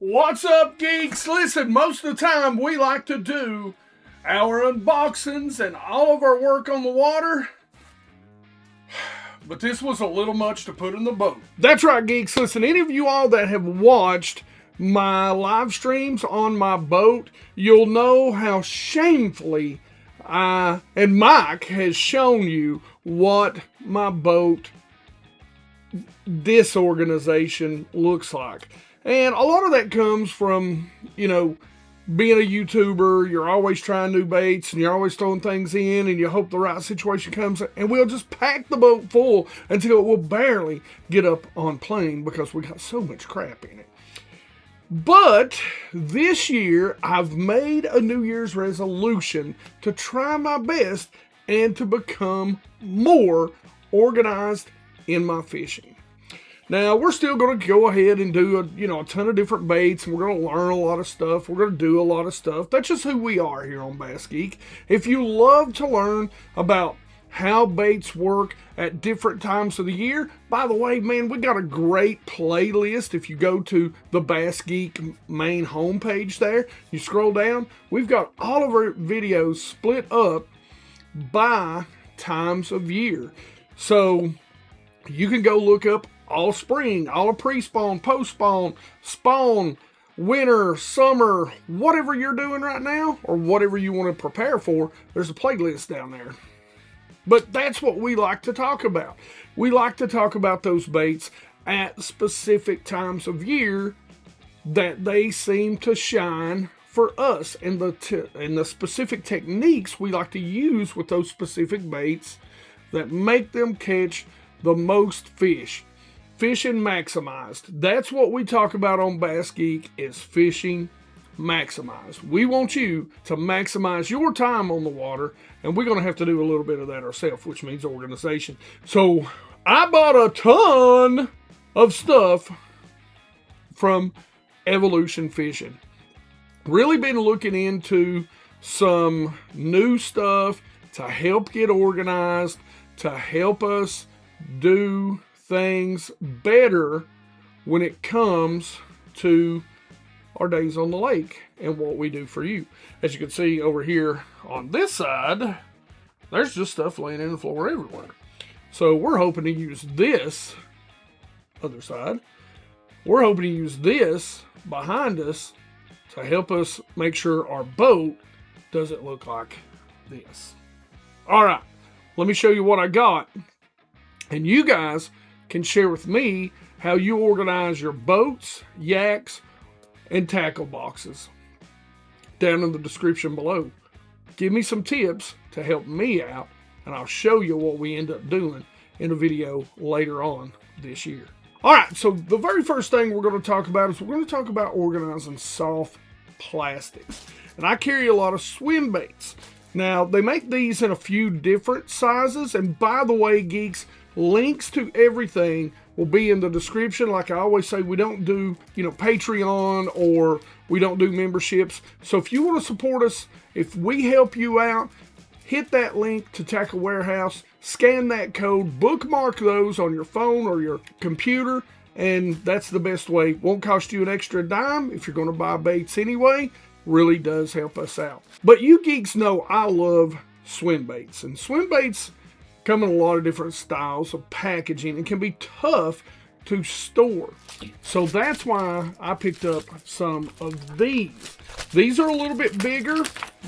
What's up, geeks? Listen, most of the time we like to do our unboxings and all of our work on the water, but this was a little much to put in the boat. That's right, geeks. Listen, any of you all that have watched my live streams on my boat, you'll know how shamefully I and Mike has shown you what my boat disorganization looks like. And a lot of that comes from, being a YouTuber. You're always trying new baits and you're always throwing things in and you hope the right situation comes. And we'll just pack the boat full until it will barely get up on plane because we got so much crap in it. But this year, I've made a New Year's resolution to try my best and to become more organized in my fishing. Now, we're still going to go ahead and do a ton of different baits, and we're going to learn a lot of stuff. We're going to do a lot of stuff. That's just who we are here on BassGeek. If you love to learn about how baits work at different times of the year, by the way, man, we got a great playlist. If you go to the BassGeek main homepage there, you scroll down, we've got all of our videos split up by times of year. So you can go look up all spring, all of pre-spawn, post-spawn, spawn, winter, summer, whatever you're doing right now, or whatever you want to prepare for, there's a playlist down there. But that's what we like to talk about. We like to talk about those baits at specific times of year that they seem to shine for us, and the specific techniques we like to use with those specific baits that make them catch the most fish. Fishing maximized. That's what we talk about on BassGeek, is fishing maximized. We want you to maximize your time on the water, and we're going to have to do a little bit of that ourselves, which means organization. So I bought a ton of stuff from Evolution Fishing. Really been looking into some new stuff to help get organized, to help us do things better when it comes to our days on the lake and what we do for you. As you can see over here on this side, there's just stuff laying in the floor everywhere. So we're hoping to use this other side. We're hoping to use this behind us to help us make sure our boat doesn't look like this. All right, let me show you what I got. And you guys can share with me how you organize your boats, yaks, and tackle boxes down in the description below. Give me some tips to help me out, and I'll show you what we end up doing in a video later on this year. All right, so the very first thing we're going to talk about is we're going to talk about organizing soft plastics. And I carry a lot of Swimbaits. Now, they make these in a few different sizes, and by the way, geeks, links to everything will be in the description. Like I always say, we don't do, Patreon, or we don't do memberships. So if you want to support us, if we help you out, hit that link to Tackle Warehouse, scan that code, bookmark those on your phone or your computer, and that's the best way. Won't cost you an extra dime if you're going to buy baits anyway. Really does help us out. But you geeks know I love swim baits, and swim baits come in a lot of different styles of packaging and can be tough to store. So that's why I picked up some of these. These are a little bit bigger.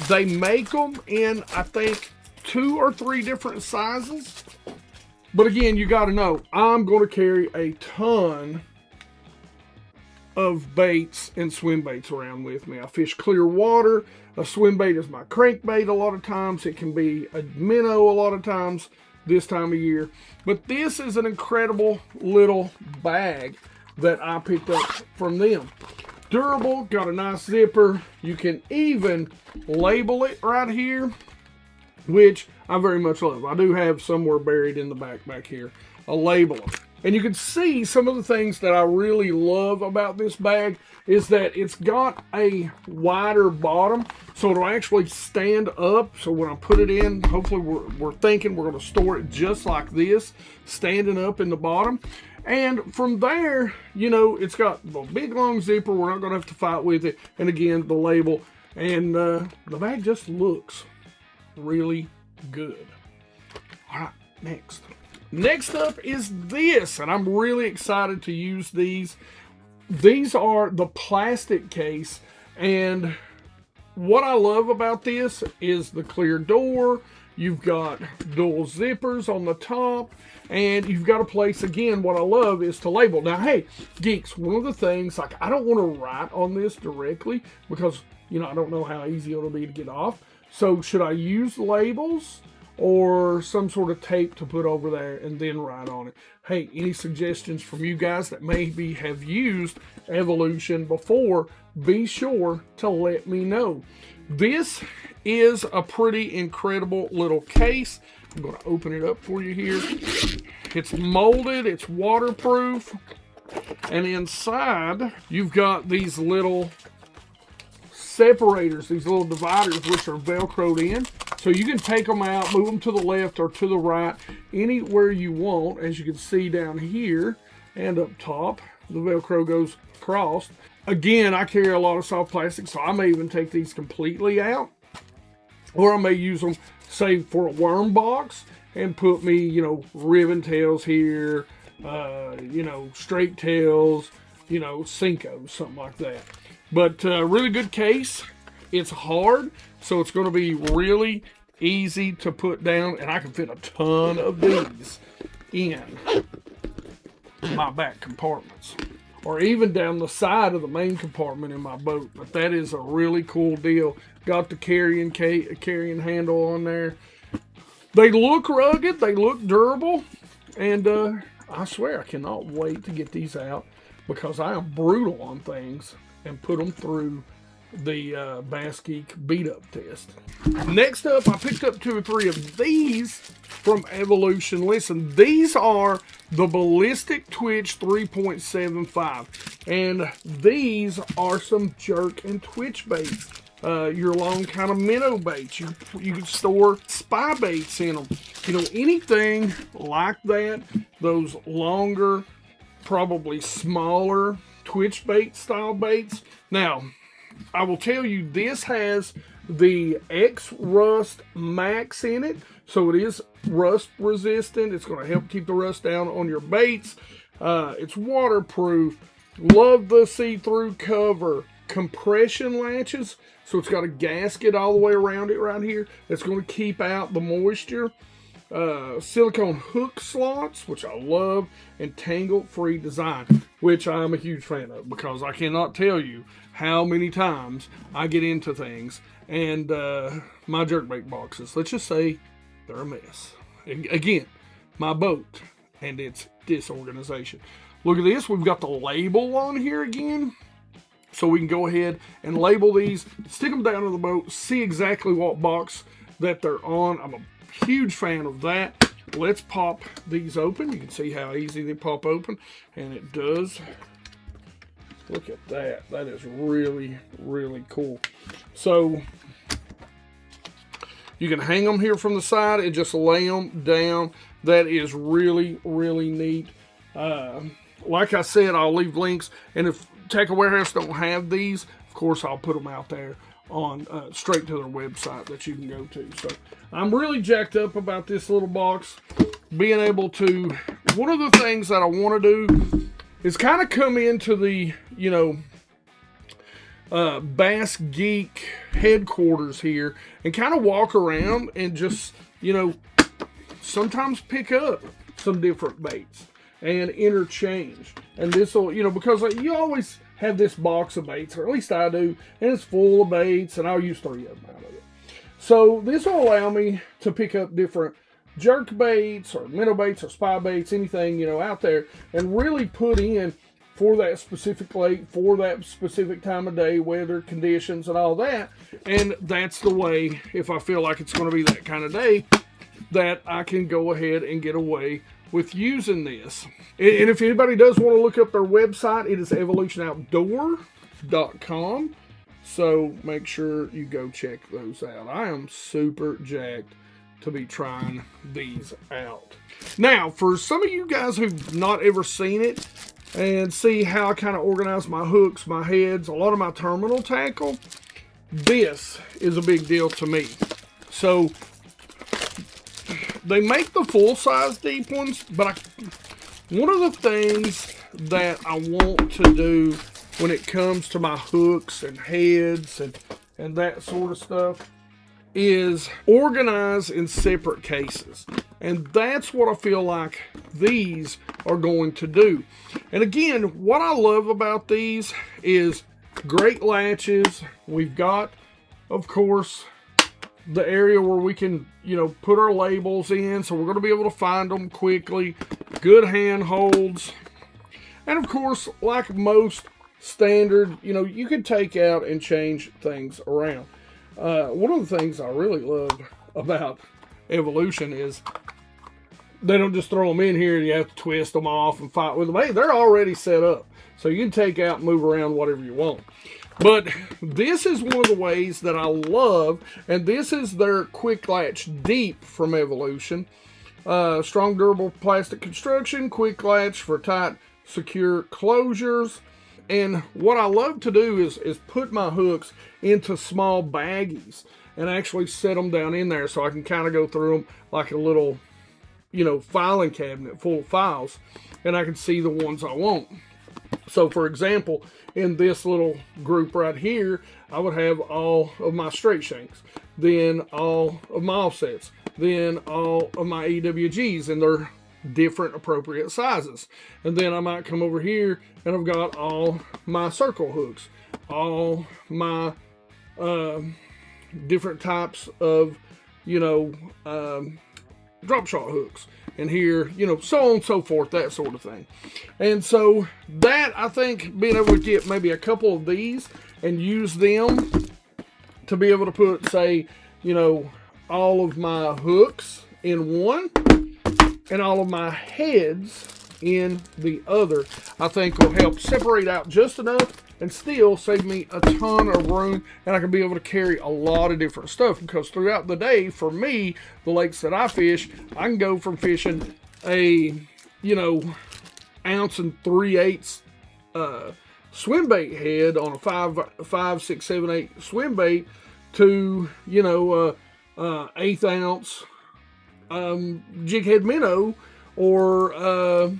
They make them in, I think, 2 or 3 different sizes. But again, you got to know, I'm going to carry a ton of baits and swim baits around with me. I fish clear water. A swim bait is my crankbait a lot of times. It can be a minnow a lot of times this time of year. But this is an incredible little bag that I picked up from them. Durable, got a nice zipper. You can even label it right here, which I very much love. I do have somewhere buried in the back here a labeler. And you can see some of the things that I really love about this bag is that it's got a wider bottom, so it'll actually stand up. So when I put it in, hopefully we're thinking we're going to store it just like this, standing up in the bottom. And from there, you know, it's got the big long zipper. We're not going to have to fight with it. And again, the label. And the bag just looks really good. All right, next. Next up is this, and I'm really excited to use these. These are the plastic case, and what I love about this is the clear door. You've got dual zippers on the top, and you've got a place, again, what I love is to label. Now, hey, geeks, one of the things, like, I don't want to write on this directly because, you know, I don't know how easy it'll be to get off. So should I use labels or some sort of tape to put over there and then write on it? Hey, any suggestions from you guys that maybe have used Evolution before, be sure to let me know. This is a pretty incredible little case. I'm going to open it up for you here. It's molded, it's waterproof, and inside you've got these little separators, these little dividers, which are Velcroed in. So you can take them out, move them to the left or to the right, anywhere you want. As you can see down here and up top, the Velcro goes across. Again, I carry a lot of soft plastic, so I may even take these completely out. Or I may use them, say, for a worm box and put me, you know, ribbon tails here, you know, straight tails, you know, Cincos, something like that. But really good case. It's hard, so it's going to be really easy to put down, and I can fit a ton of these in my back compartments, or even down the side of the main compartment in my boat. But that is a really cool deal. Got the carrying handle on there. They look rugged, they look durable, and I swear I cannot wait to get these out because I am brutal on things and put them through the BassGeek beat up test. Next up, I picked up 2 or 3 of these from Evolution. Listen, these are the Ballistic Twitch 3.75, and these are some jerk and twitch baits. Your long kind of minnow baits. You can store spy baits in them. You know, anything like that, those longer, probably smaller twitch bait style baits. Now, I will tell you, this has the X-Rust Max in it, so it is rust resistant. It's going to help keep the rust down on your baits. It's waterproof. Love the see-through cover. Compression latches, so it's got a gasket all the way around it right here that's going to keep out the moisture. Silicone hook slots, which I love, and tangle-free design, which I'm a huge fan of because I cannot tell you how many times I get into things and my jerkbait boxes, let's just say they're a mess. Again, my boat and its disorganization. Look at this, we've got the label on here again. So we can go ahead and label these, stick them down in the boat, see exactly what box that they're on. I'm a huge fan of that. Let's pop these open. You can see how easy they pop open, and it does. Look at that. That is really, really cool. So you can hang them here from the side and just lay them down. That is really, really neat. Like I said, I'll leave links, and if Tackle Warehouse don't have these, of course I'll put them out there on straight to their website that you can go to. So I'm really jacked up about this little box, being able to, one of the things that I want to do is kind of come into the, you know, BassGeek headquarters here and kind of walk around and just, you know, sometimes pick up some different baits and interchange. And this will, you know, because you always have this box of baits, or at least I do, and it's full of baits, and I'll use 3 of them out of it. So this will allow me to pick up different jerk baits or minnow baits or spy baits, anything, you know, out there, and really put in for that specific lake, for that specific time of day, weather conditions and all that. And that's the way, if I feel like it's going to be that kind of day, that I can go ahead and get away with using this. And if anybody does want to look up their website, it is evolutionoutdoor.com. So make sure you go check those out. I am super jacked to be trying these out. Now, for some of you guys who've not ever seen it and see how I kind of organize my hooks, my heads, a lot of my terminal tackle, this is a big deal to me. So they make the full-size deep ones, but one of the things that I want to do when it comes to my hooks and heads and that sort of stuff is organize in separate cases. And that's what I feel like these are going to do. And again, what I love about these is great latches. We've got, of course, the area where we can, you know, put our labels in, so we're going to be able to find them quickly. Good handholds. And of course, like most standard, you know, you can take out and change things around. One of the things I really love about Evolution is they don't just throw them in here and you have to twist them off and fight with them. Hey, they're already set up, so you can take out and move around whatever you want. But this is one of the ways that I love, and this is their quick latch deep from Evolution. Strong, durable plastic construction, quick latch for tight, secure closures. And what I love to do is put my hooks into small baggies and actually set them down in there so I can kind of go through them like a little, you know, filing cabinet full of files, and I can see the ones I want. So for example, in this little group right here, I would have all of my straight shanks, then all of my offsets, then all of my EWGs, and they're different appropriate sizes. And then I might come over here and I've got all my circle hooks, all my different types of, you know, drop shot hooks, and here, you know, so on and so forth, that sort of thing. And so that, I think, being able to get maybe a couple of these and use them to be able to put, say, you know, all of my hooks in one and all of my heads in the other, I think will help separate out just enough and still save me a ton of room, and I can be able to carry a lot of different stuff, because throughout the day, for me, the lakes that I fish, I can go from fishing a, you know, 1 3/8 Swimbait head on a 5, 6, 7, 8 Swimbait to, you know, 1/8 ounce jig head minnow or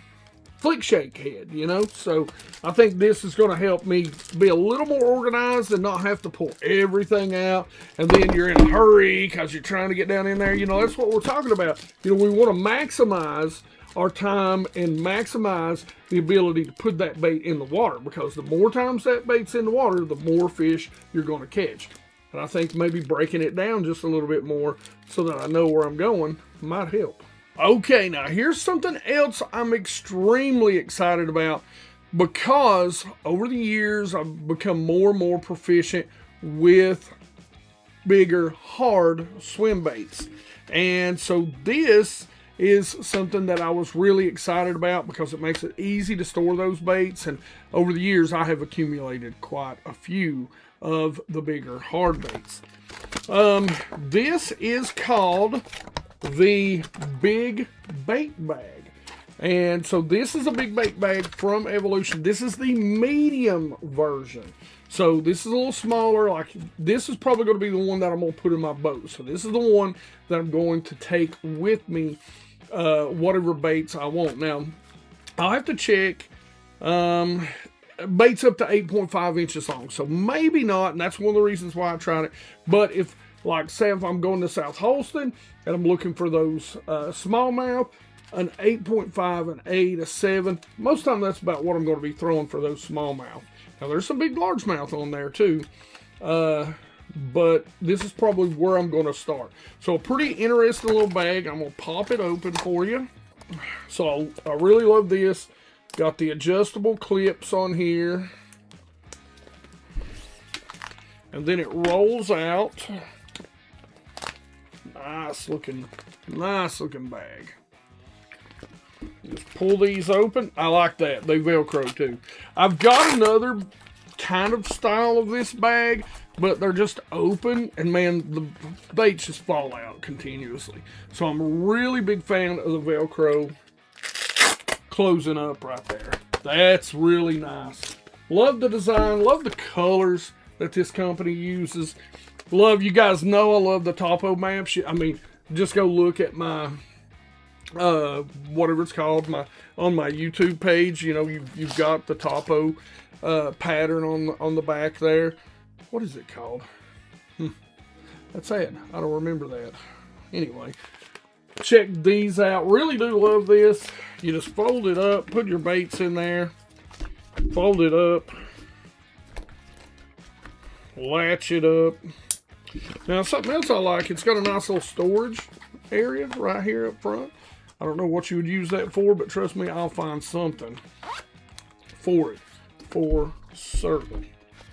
flick shake head, you know. So I think this is going to help me be a little more organized and not have to pull everything out, and then you're in a hurry because you're trying to get down in there. You know, that's what we're talking about. You know, we want to maximize our time and maximize the ability to put that bait in the water, because the more times that bait's in the water, the more fish you're going to catch. And I think maybe breaking it down just a little bit more so that I know where I'm going might help. Okay, now here's something else I'm extremely excited about, because over the years I've become more and more proficient with bigger, hard swim baits. And so this is something that I was really excited about, because it makes it easy to store those baits. And over the years I have accumulated quite a few of the bigger hard baits. This is called the Big Bait Bag. And so this is a big bait bag from Evolution. This is the medium version. So this is a little smaller. Like, this is probably going to be the one that I'm going to put in my boat. So this is the one that I'm going to take with me, whatever baits I want. Now, I'll have to check baits up to 8.5 inches long. So maybe not, and that's one of the reasons why I tried it. But if, like, say if I'm going to South Holston and I'm looking for those smallmouth, an 8.5, an 8, a 7, most of the time that's about what I'm going to be throwing for those smallmouth. Now there's some big largemouth on there too, but this is probably where I'm going to start. So a pretty interesting little bag. I'm going to pop it open for you. So I really love this. Got the adjustable clips on here, and then it rolls out. Nice looking bag. Just pull these open. I like that. They Velcro too. I've got another kind of style of this bag but they're just open, and man, the baits just fall out continuously. So I'm a really big fan of the Velcro closing up right there. That's really nice. Love the design, love the colors that this company uses. Love, you guys know I love the topo maps. I mean, just go look at my whatever it's called, on my YouTube page. You know, you've got the topo pattern on the back there. What is it called? That's it. I don't remember that. Anyway, check these out. Really do love this. You just fold it up, put your baits in there, fold it up, latch it up. Now, something else I like, it's got a nice little storage area right here up front. I don't know what you would use that for, but trust me, I'll find something for it, for certain.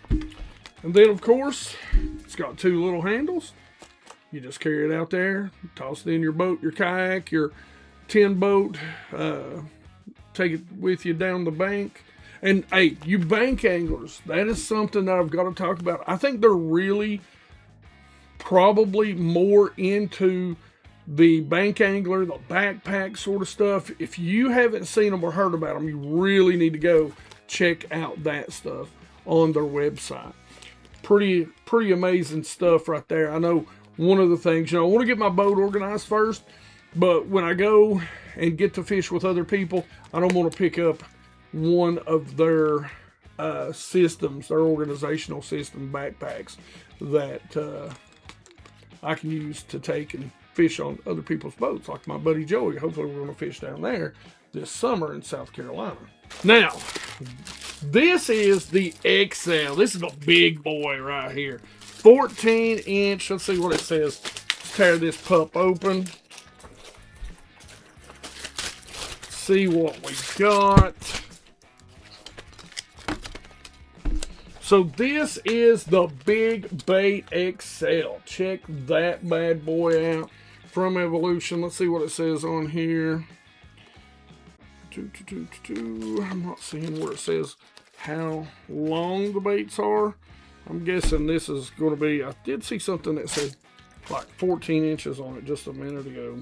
And then, of course, it's got two little handles. You just carry it out there, toss it in your boat, your kayak, your tin boat, take it with you down the bank. And, hey, you bank anglers, that is something that I've got to talk about. I think they're really probably more into the bank angler, the backpack sort of stuff. If you haven't seen them or heard about them, you really need to go check out that stuff on their website. Pretty amazing stuff right there. I know one of the things, I want to get my boat organized first, but when I go and get to fish with other people, I don't want to pick up one of their systems, their organizational system backpacks that I can use to take and fish on other people's boats, like my buddy Joey. Hopefully we're going to fish down there this summer in South Carolina. Now, this is the XL. This is a big boy right here. 14 inch. Let's see what it says. Let's tear this pup open. See what we got. So this is the Big Bait XL. Check that bad boy out from Evolution. Let's see what it says on here. I'm not seeing where it says how long the baits are. I'm guessing this is going to be, I did see something that said like 14 inches on it just a minute ago.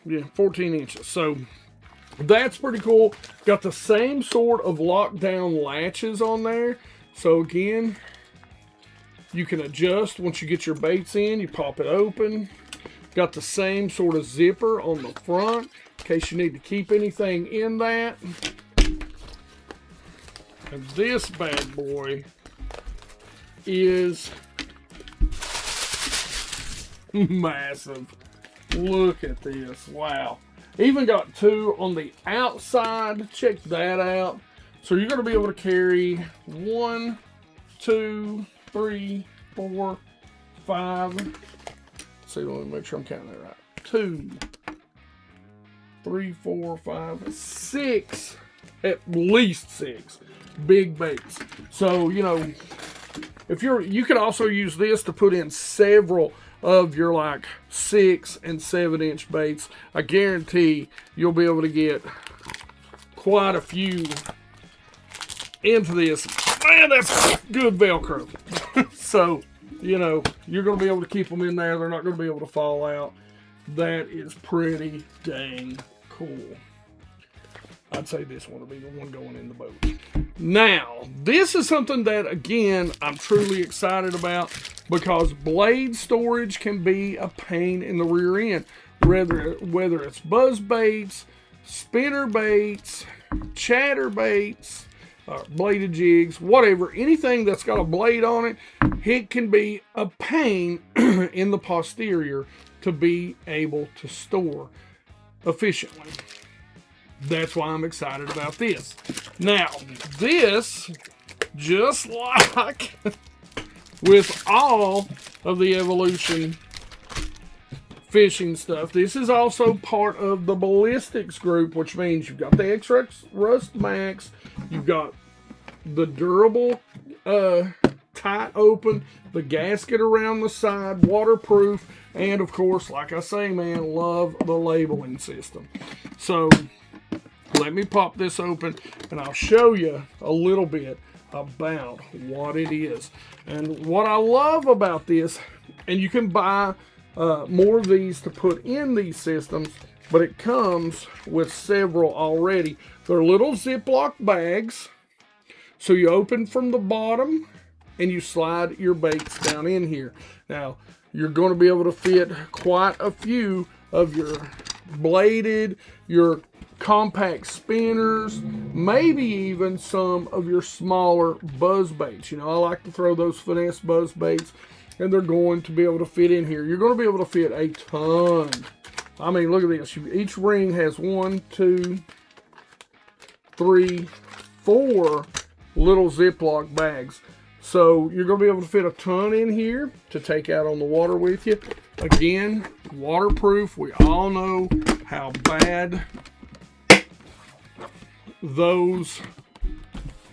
Yeah, 14 inches. So that's pretty cool. Got the same sort of lockdown latches on there. So again, you can adjust once you get your baits in. You pop it open. Got the same sort of zipper on the front in case you need to keep anything in that. And this bad boy is massive. Look at this. Wow. Even got two on the outside. Check that out. So you're going to be able to carry 1, 2, 3, 4, 5. Let's see, let me make sure I'm counting that right. 2, 3, 4, 5, 6. At least 6 big baits. So, if you could also use this to put in several of your like 6 and 7 inch baits. I guarantee you'll be able to get quite a few into this. Man, that's good Velcro. So, you're going to be able to keep them in there. They're not going to be able to fall out. That is pretty dang cool. I'd say this one will be the one going in the boat. Now, this is something that, again, I'm truly excited about because blade storage can be a pain in the rear end. Whether it's buzz baits, spinner baits, chatter baits, bladed jigs, whatever, anything that's got a blade on it, it can be a pain in the posterior to be able to store efficiently. That's why I'm excited about this. Now, this, just like with all of the Evolution fishing stuff, this is also part of the ballistics group, which means you've got the X-Rust Rust Max, you've got the durable tight open, the gasket around the side, waterproof, and of course, like I say, man, love the labeling system. So let me pop this open and I'll show you a little bit about what it is. And what I love about this, and you can buy more of these to put in these systems, but it comes with several already. They're little Ziploc bags. So you open from the bottom and you slide your baits down in here. Now, you're going to be able to fit quite a few of your bladed, your compact spinners, maybe even some of your smaller buzz baits. You know, I like to throw those finesse buzz baits, and they're going to be able to fit in here. You're going to be able to fit a ton. I mean, look at this. Each ring has 1, 2, 3, 4 little Ziploc bags. So you're going to be able to fit a ton in here to take out on the water with you. Again, waterproof. We all know how bad those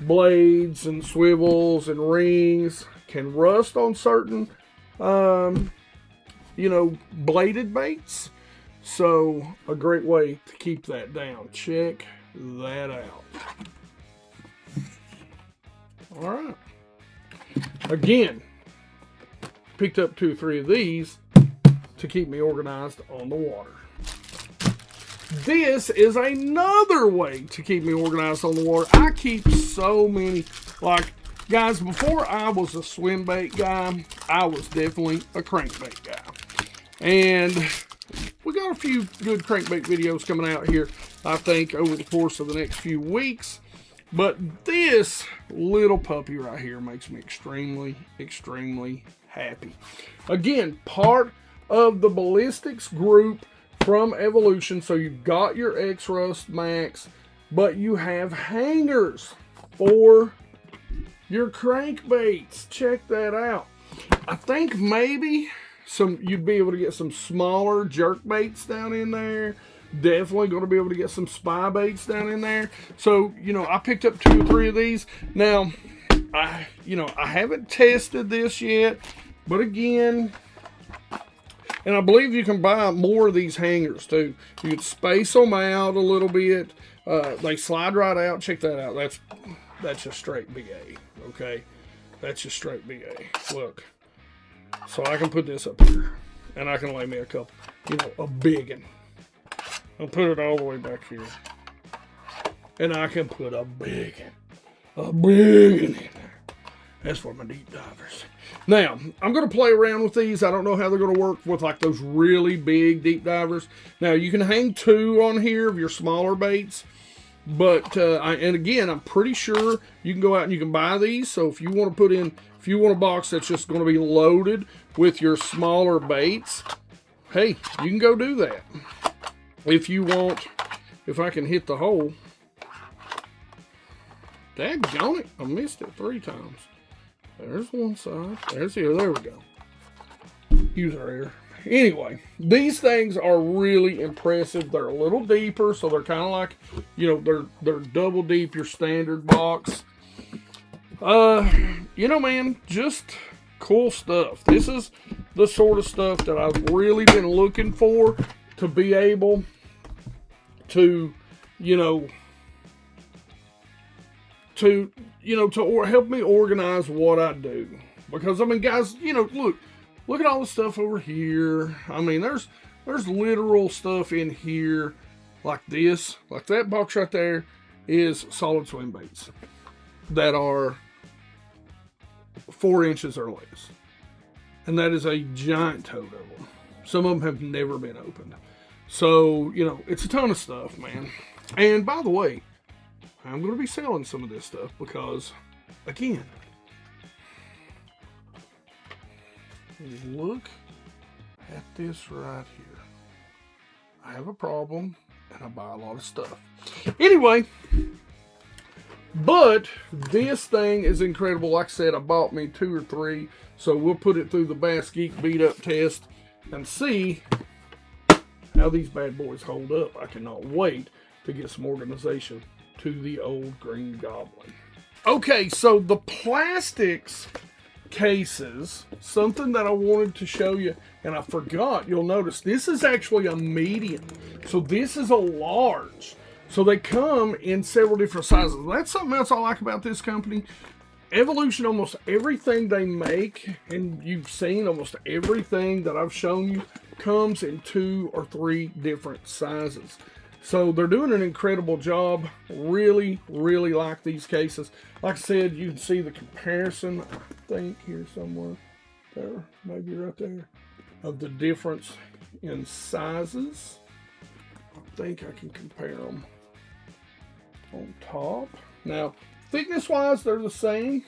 blades and swivels and rings can rust on certain, you know, bladed baits. So a great way to keep that down. Check that out. All right. Again, picked up 2 or 3 of these to keep me organized on the water. This is another way to keep me organized on the water. I keep so many, like, guys, before I was a Swimbait guy, I was definitely a crankbait guy. And we got a few good crankbait videos coming out here, I think, over the course of the next few weeks. But this little puppy right here makes me extremely, extremely happy. Again, part of the ballistics group from Evolution. So you've got your X-Rust Max, but you have hangers for your crankbaits. Check that out. I think maybe you'd be able to get some smaller jerkbaits down in there. Definitely going to be able to get some spy baits down in there. So, you know, I picked up 2 or 3 of these. Now, I haven't tested this yet, but again, and I believe you can buy more of these hangers too. You can space them out a little bit. They slide right out. Check that out. That's just straight BA. Okay, that's just straight BA. Look, so I can put this up here, and I can lay me a couple, you know, a big one. I'll put it all the way back here. And I can put a big one in there. That's for my deep divers. Now, I'm going to play around with these. I don't know how they're going to work with like those really big deep divers. Now, you can hang 2 on here of your smaller baits. But, and again, I'm pretty sure you can go out and you can buy these. So if you want to put in, if you want a box that's just going to be loaded with your smaller baits, hey, you can go do that. If you want, if I can hit the hole. Daggone it, I missed it 3 times. There's one side, there's the other, there we go. User error. Anyway, these things are really impressive. They're a little deeper, so they're kind of like, you know, they're double deep, your standard box. You know, man, just cool stuff. This is the sort of stuff that I've really been looking for, to be able to, to help me organize what I do. Because, I mean, guys, look at all the stuff over here. I mean, there's literal stuff in here like this. Like that box right there is solid swim baits that are 4 inches or less. And that is a giant tote of them. Some of them have never been opened. So, it's a ton of stuff, man. And by the way, I'm going to be selling some of this stuff because, again, look at this right here. I have a problem and I buy a lot of stuff. Anyway, but this thing is incredible. Like I said, I bought me 2 or 3. So we'll put it through the BassGeek beat up test and see how these bad boys hold up. I cannot wait to get some organization to the old Green Goblin. Okay, so the plastics cases, something that I wanted to show you, and I forgot, you'll notice this is actually a medium. So this is a large. So they come in several different sizes. That's something else I like about this company. Evolution, almost everything they make, and you've seen almost everything that I've shown you, comes in 2 or 3 different sizes. So they're doing an incredible job. Really, really like these cases. Like I said, you can see the comparison, I think here somewhere, there, maybe right there, of the difference in sizes. I think I can compare them on top. Now, thickness wise, they're the same,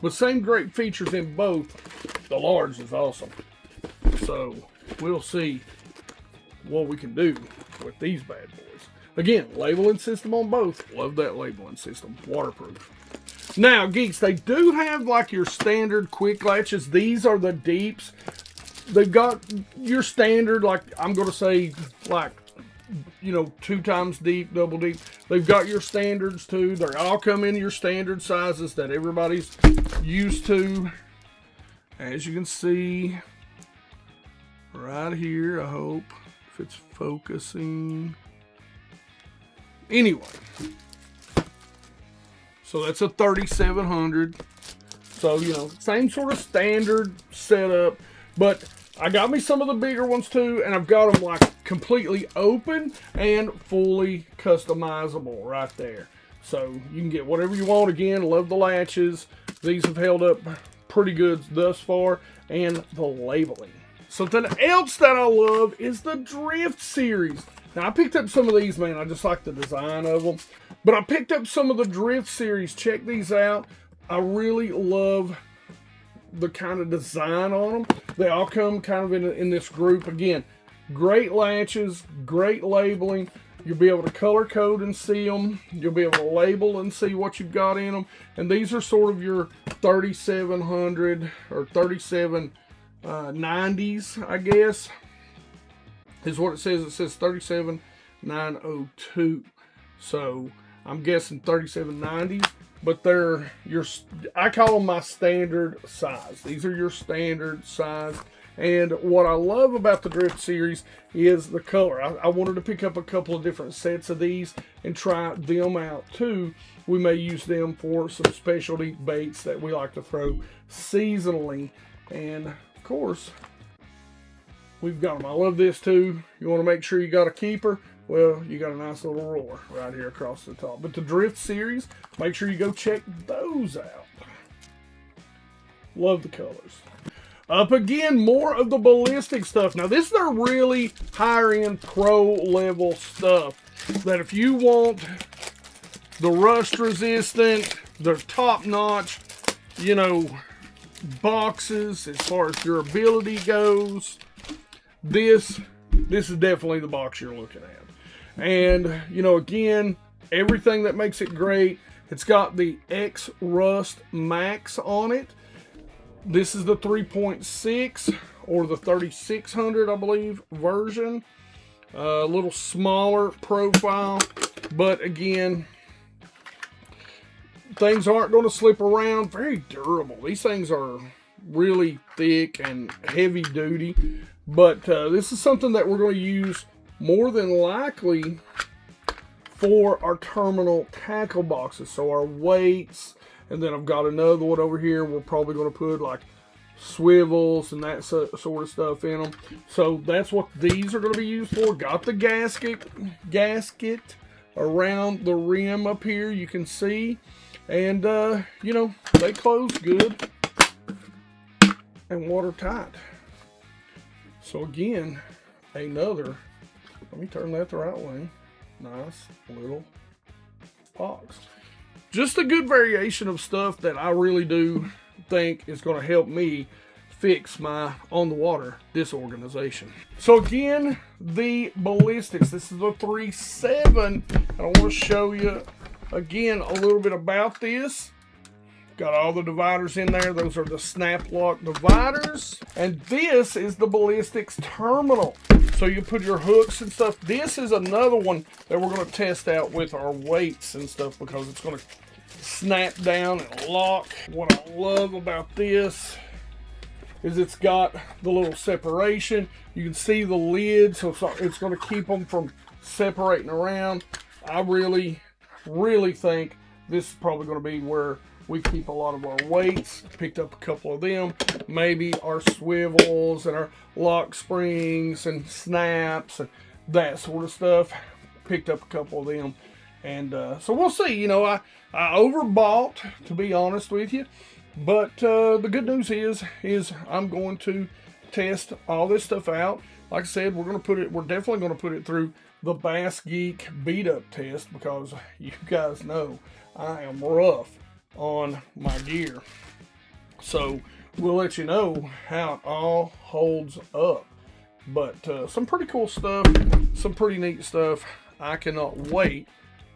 but same great features in both. The large is awesome. So we'll see what we can do with these bad boys. Again, labeling system on both. Love that labeling system. Waterproof. Now, geeks, they do have like your standard quick latches. These are the deeps. They've got your standard, like I'm going to say, like, you know, 2 times deep, double deep. They've got your standards too. They all come in your standard sizes that everybody's used to. As you can see right here, I hope, if it's focusing. Anyway, so that's a 3700. So, you know, same sort of standard setup, but I got me some of the bigger ones too, and I've got them like completely open and fully customizable right there. So you can get whatever you want. Again, love the latches. These have held up pretty good thus far, and the labeling. Something else that I love is the Drift series. Now, I picked up some of these, man. I just like the design of them. But I picked up some of the Drift series. Check these out. I really love the kind of design on them. They all come kind of in this group. Again, great latches, great labeling. You'll be able to color code and see them. You'll be able to label and see what you've got in them. And these are sort of your 3700 or 3790s, I guess, is what it says. It says 37902. So I'm guessing 3790s. But they're your, I call them my standard size. These are your standard size. And what I love about the Drift series is the color. I wanted to pick up a couple of different sets of these and try them out too. We may use them for some specialty baits that we like to throw seasonally. And of course, we've got them. I love this too. You want to make sure you got a keeper. Well, you got a nice little roller right here across the top. But the Drift series, make sure you go check those out. Love the colors. Up again, more of the ballistic stuff. Now, this is their really higher end pro level stuff. That if you want the rust resistant, the top notch, you know, boxes as far as durability goes, this is definitely the box you're looking at. And, you know, again, everything that makes it great. It's got the X Rust Max on it. This is the 3.6 or the 3600, I believe, version. A little smaller profile. But again, things aren't going to slip around. Very durable. These things are really thick and heavy duty. But this is something that we're going to use more than likely for our terminal tackle boxes. So our weights, and then I've got another one over here. We're probably going to put like swivels and that sort of stuff in them. So that's what these are going to be used for. Got the gasket around the rim up here, you can see. And, you know, they close good and watertight. So again, another, let me turn that the right way. Nice little box. Just a good variation of stuff that I really do think is going to help me fix my on the water disorganization. So again, the ballistics. This is the 3.7. And I want to show you again a little bit about this. Got all the dividers in there. Those are the snap lock dividers. And this is the ballistics terminal. So you put your hooks and stuff. This is another one that we're going to test out with our weights and stuff because it's going to snap down and lock. What I love about this is it's got the little separation. You can see the lid, so it's going to keep them from separating around. I really think this is probably going to be where we keep a lot of our weights. Picked up a couple of them. Maybe our swivels and our lock springs and snaps and that sort of stuff. Picked up a couple of them. And so we'll see. You know, I overbought, to be honest with you. But the good news is I'm going to test all this stuff out. Like I said, we're definitely going to put it through the BassGeek beat up test, because you guys know I am rough on my gear. So we'll let you know how it all holds up. But some pretty cool stuff, some pretty neat stuff. I cannot wait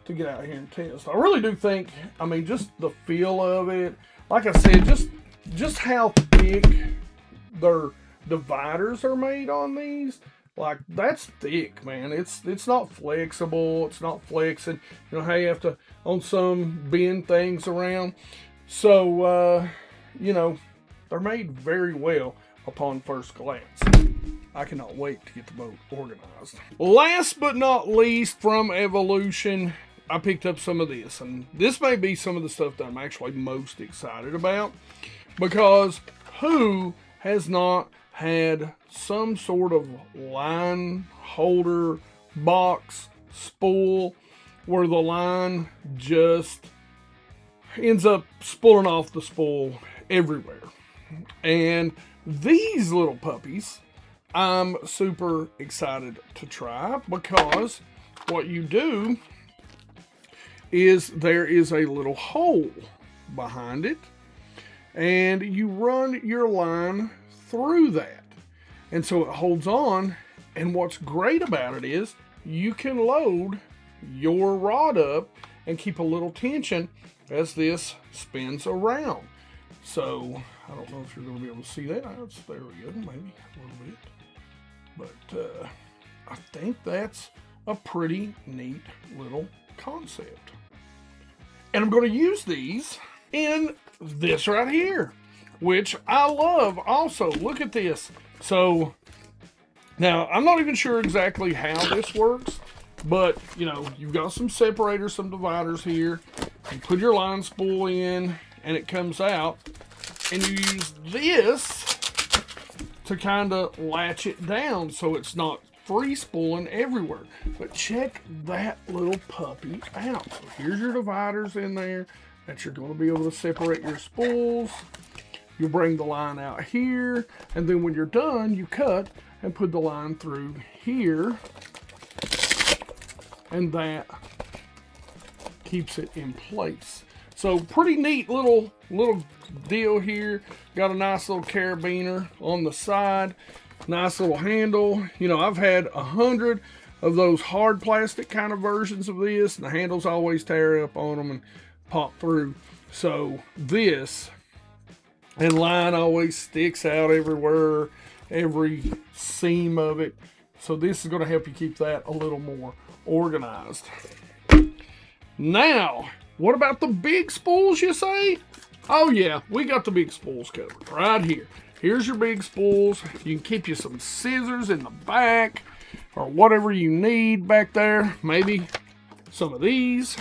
to get out here and test. I really do think, I mean, just the feel of it, like I said, just how thick their dividers are made on these. Like, that's thick, man. It's not flexible. It's not flexing. You know how you have to, on some, bend things around. So, you know, they're made very well upon first glance. I cannot wait to get the boat organized. Last but not least, from Evolution, I picked up some of this. And this may be some of the stuff that I'm actually most excited about, because who has not had some sort of line holder, box, spool, where the line just ends up spooling off the spool everywhere? And these little puppies, I'm super excited to try, because what you do is there is a little hole behind it, and you run your line through that, and so it holds on. And what's great about it is you can load your rod up and keep a little tension as this spins around. So I don't know if you're going to be able to see that. There we go, maybe a little bit. But I think that's a pretty neat little concept. And I'm going to use these in this right here, which I love also. Look at this. So now I'm not even sure exactly how this works, but you know, you've got some separators, some dividers here. You put your line spool in and it comes out, and you use this to kind of latch it down so it's not free spooling everywhere. But check that little puppy out. So here's your dividers in there that you're going to be able to separate your spools. You bring the line out here, and then when you're done, you cut and put the line through here, and that keeps it in place. So pretty neat little deal here. Got a nice little carabiner on the side, nice little handle. You know, I've had 100 of those hard plastic kind of versions of this, and the handles always tear up on them and pop through. So this, and line always sticks out everywhere, every seam of it. So this is going to help you keep that a little more organized. Now, what about the big spools, you say? Oh yeah, we got the big spools covered right here. Here's your big spools. You can keep you some scissors in the back, or whatever you need back there. Maybe some of these.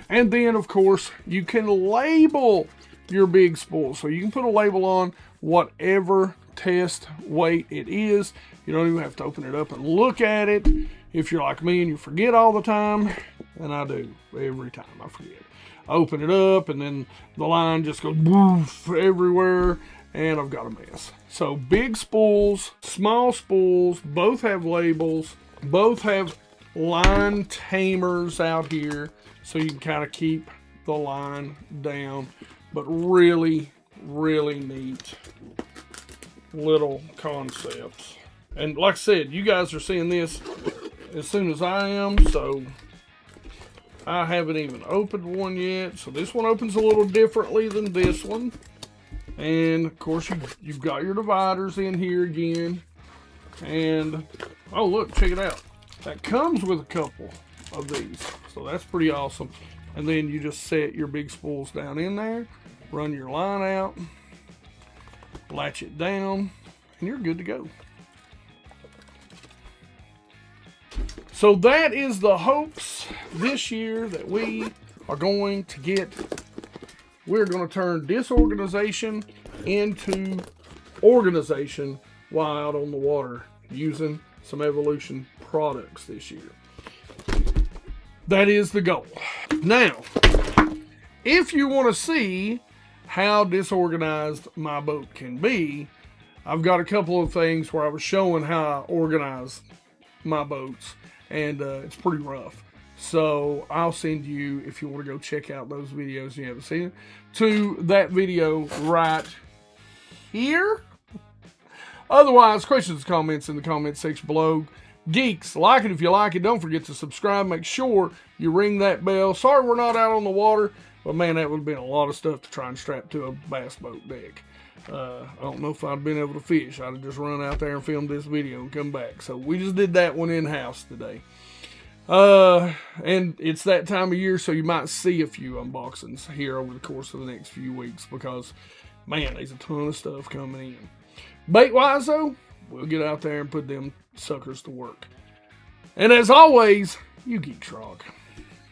And then, of course, you can label your big spool. So you can put a label on whatever test weight it is. You don't even have to open it up and look at it. If you're like me and you forget all the time, and I do every time I forget. I open it up and then the line just goes woof everywhere, and I've got a mess. So big spools, small spools, both have labels, both have line tamers out here, so you can kind of keep the line down. But really, really neat little concepts. And like I said, you guys are seeing this as soon as I am, so I haven't even opened one yet. So this one opens a little differently than this one. And of course you've got your dividers in here again. And oh look, check it out. That comes with a couple of these. So that's pretty awesome. And then you just set your big spools down in there, run your line out, latch it down, and you're good to go. So that is the hopes this year that we are going to get, we're going to turn disorganization into organization while out on the water using some Evolution products this year. That is the goal. Now, if you want to see how disorganized my boat can be, I've got a couple of things where I was showing how I organize my boats, and it's pretty rough. So I'll send you, if you want to go check out those videos and you haven't seen it, to that video right here. Otherwise, questions, comments in the comment section below. Geeks, like it if you like it. Don't forget to subscribe. Make sure you ring that bell. Sorry we're not out on the water, but man, that would have been a lot of stuff to try and strap to a bass boat deck. I don't know if I'd been able to fish. I'd have just run out there and filmed this video and come back. So we just did that one in-house today. And it's that time of year, so you might see a few unboxings here over the course of the next few weeks because, man, there's a ton of stuff coming in. Bait-wise, though, we'll get out there and put them suckers to work. And as always, you geeks rock.